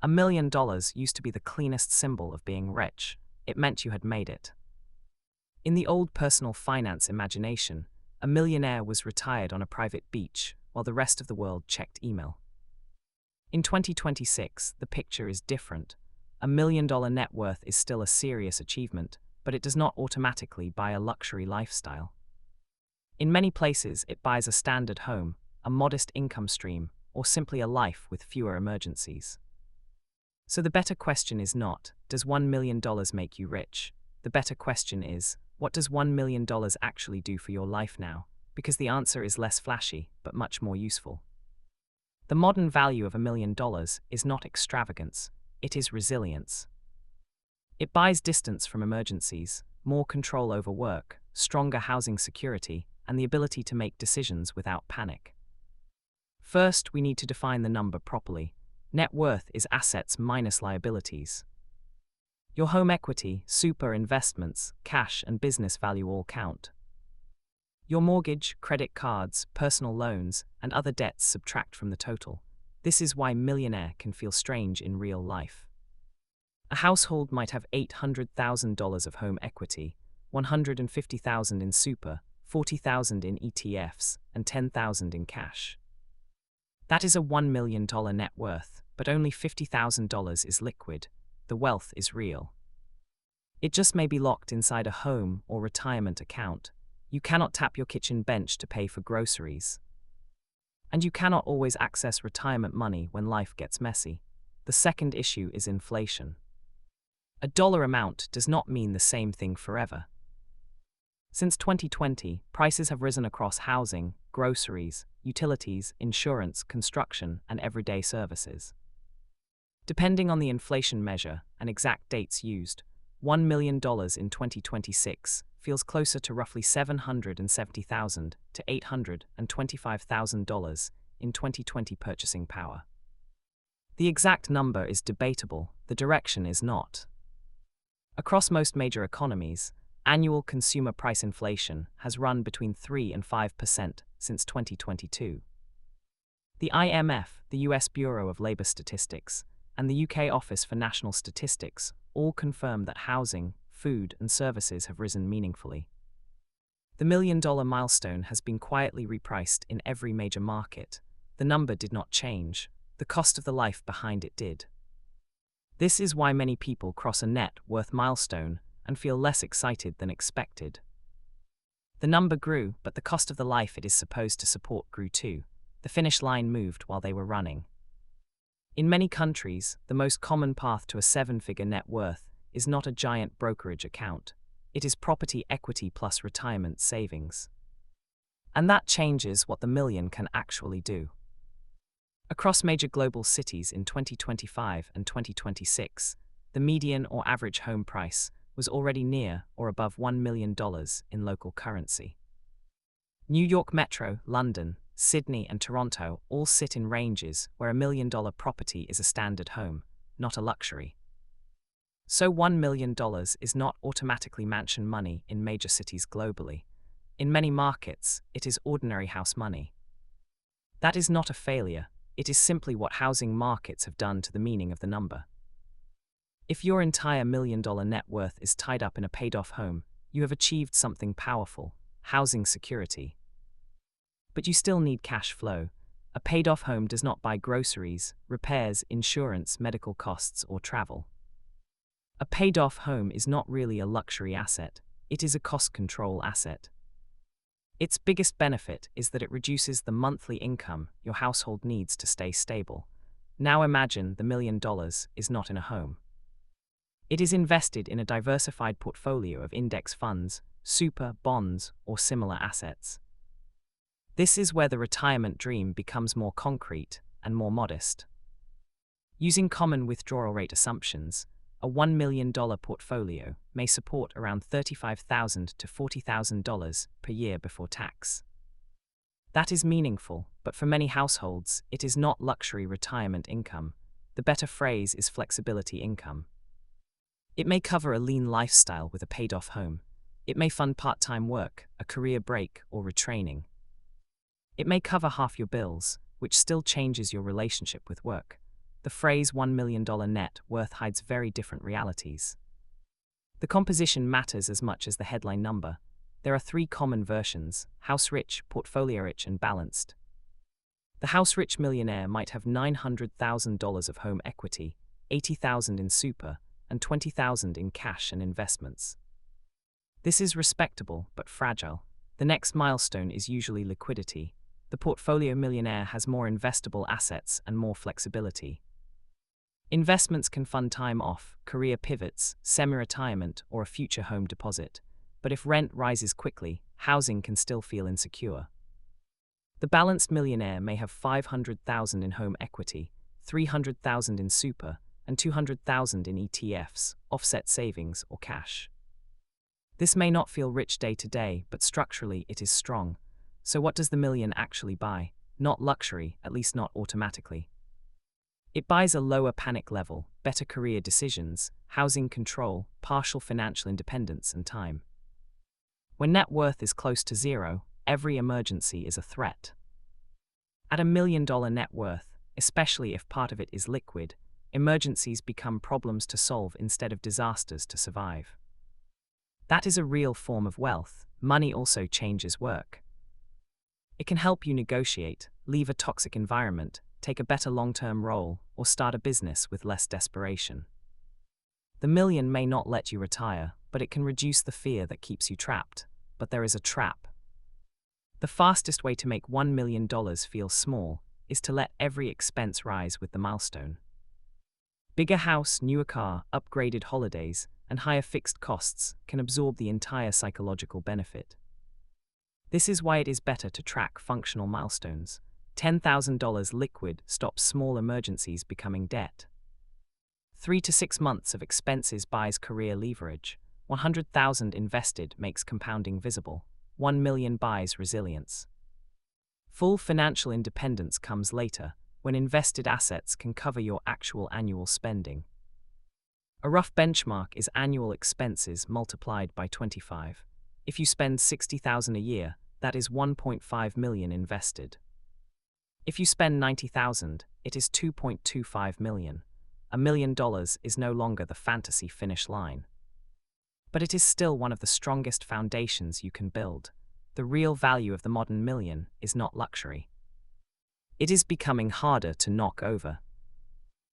$1 million used to be the cleanest symbol of being rich. It meant you had made it. In the old personal finance imagination, a millionaire was retired on a private beach while the rest of the world checked email. In 2026, the picture is different. $1 million net worth is still a serious achievement, but it does not automatically buy a luxury lifestyle. In many places, it buys a standard home, a modest income stream, or simply a life with fewer emergencies. So the better question is not, does $1 million make you rich? The better question is, what does $1 million actually do for your life now? Because the answer is less flashy, but much more useful. The modern value of $1 million is not extravagance, it is resilience. It buys distance from emergencies, more control over work, stronger housing security, and the ability to make decisions without panic. First, we need to define the number properly. Net worth is assets minus liabilities. Your home equity, super investments, cash, and business value all count. Your mortgage, credit cards, personal loans, and other debts subtract from the total. This is why millionaire can feel strange in real life. A household might have $800,000 of home equity, $150,000 in super, $40,000 in ETFs, and $10,000 in cash. That is a $1 million net worth, but only $50,000 is liquid. The wealth is real. It just may be locked inside a home or retirement account. You cannot tap your kitchen bench to pay for groceries. And you cannot always access retirement money when life gets messy. The second issue is inflation. A dollar amount does not mean the same thing forever. Since 2020, prices have risen across housing, groceries, utilities, insurance, construction, and everyday services. Depending on the inflation measure and exact dates used, $1 million in 2026 feels closer to roughly $770,000 to $825,000 in 2020 purchasing power. The exact number is debatable, the direction is not. Across most major economies, annual consumer price inflation has run between 3 and 5% since 2022. The IMF, the US Bureau of Labor Statistics, and the UK Office for National Statistics all confirm that housing, food, and services have risen meaningfully. The $1 million milestone has been quietly repriced in every major market. The number did not change, the cost of the life behind it did. This is why many people cross a net worth milestone and feel less excited than expected. The number grew, but the cost of the life it is supposed to support grew too. The finish line moved while they were running. In many countries, the most common path to a seven-figure net worth is not a giant brokerage account. It is property equity plus retirement savings. And that changes what the million can actually do. Across major global cities in 2025 and 2026, the median or average home price was already near or above $1 million in local currency. New York Metro, London, Sydney, and Toronto all sit in ranges where $1 million property is a standard home, not a luxury. So $1 million is not automatically mansion money in major cities globally. In many markets, it is ordinary house money. That is not a failure, it is simply what housing markets have done to the meaning of the number. If your entire $1 million net worth is tied up in a paid-off home, you have achieved something powerful: housing security. But you still need cash flow. A paid-off home does not buy groceries, repairs, insurance, medical costs, or travel. A paid-off home is not really a luxury asset, it is a cost control asset. Its biggest benefit is that it reduces the monthly income your household needs to stay stable. Now imagine the $1 million is not in a home. It is invested in a diversified portfolio of index funds, super, bonds, or similar assets. This is where the retirement dream becomes more concrete and more modest. Using common withdrawal rate assumptions, a $1 million portfolio may support around $35,000 to $40,000 per year before tax. That is meaningful, but for many households, it is not luxury retirement income. The better phrase is flexibility income. It may cover a lean lifestyle with a paid-off home. It may fund part-time work, a career break, or retraining. It may cover half your bills, which still changes your relationship with work. the phrase $1 million net worth hides very different realities. The composition matters as much as the headline number. There are three common versions: house rich, portfolio rich, and balanced. The house rich millionaire might have $900,000 of home equity, $80,000 in super, and $20,000 in cash and investments. This is respectable but fragile. The next milestone is usually liquidity. The portfolio millionaire has more investable assets and more flexibility. Investments can fund time off, career pivots, semi-retirement, or a future home deposit. But if rent rises quickly, housing can still feel insecure. The balanced millionaire may have $500,000 in home equity, $300,000 in super, and $200,000 in ETFs, offset savings, or cash. This may not feel rich day to day, but structurally it is strong. So what does the million actually buy? Not luxury, at least not automatically. It buys a lower panic level, better career decisions, housing control, partial financial independence, and time. When net worth is close to zero, every emergency is a threat. At $1 million net worth, especially if part of it is liquid, emergencies become problems to solve instead of disasters to survive. That is a real form of wealth. Money also changes work. It can help you negotiate, leave a toxic environment, take a better long-term role, or start a business with less desperation. The million may not let you retire, but it can reduce the fear that keeps you trapped. But there is a trap. The fastest way to make $1 million feel small is to let every expense rise with the milestone. Bigger house, newer car, upgraded holidays, and higher fixed costs can absorb the entire psychological benefit. This is why it is better to track functional milestones. $10,000 liquid stops small emergencies becoming debt. 3 to 6 months of expenses buys career leverage. 100,000 invested makes compounding visible. 1 million buys resilience. Full financial independence comes later, when invested assets can cover your actual annual spending. A rough benchmark is annual expenses multiplied by 25. If you spend $60,000 a year, that is $1.5 million invested. If you spend $90,000, it is $2.25 million. $1 million is no longer the fantasy finish line. But it is still one of the strongest foundations you can build. The real value of the modern million is not luxury. It is becoming harder to knock over.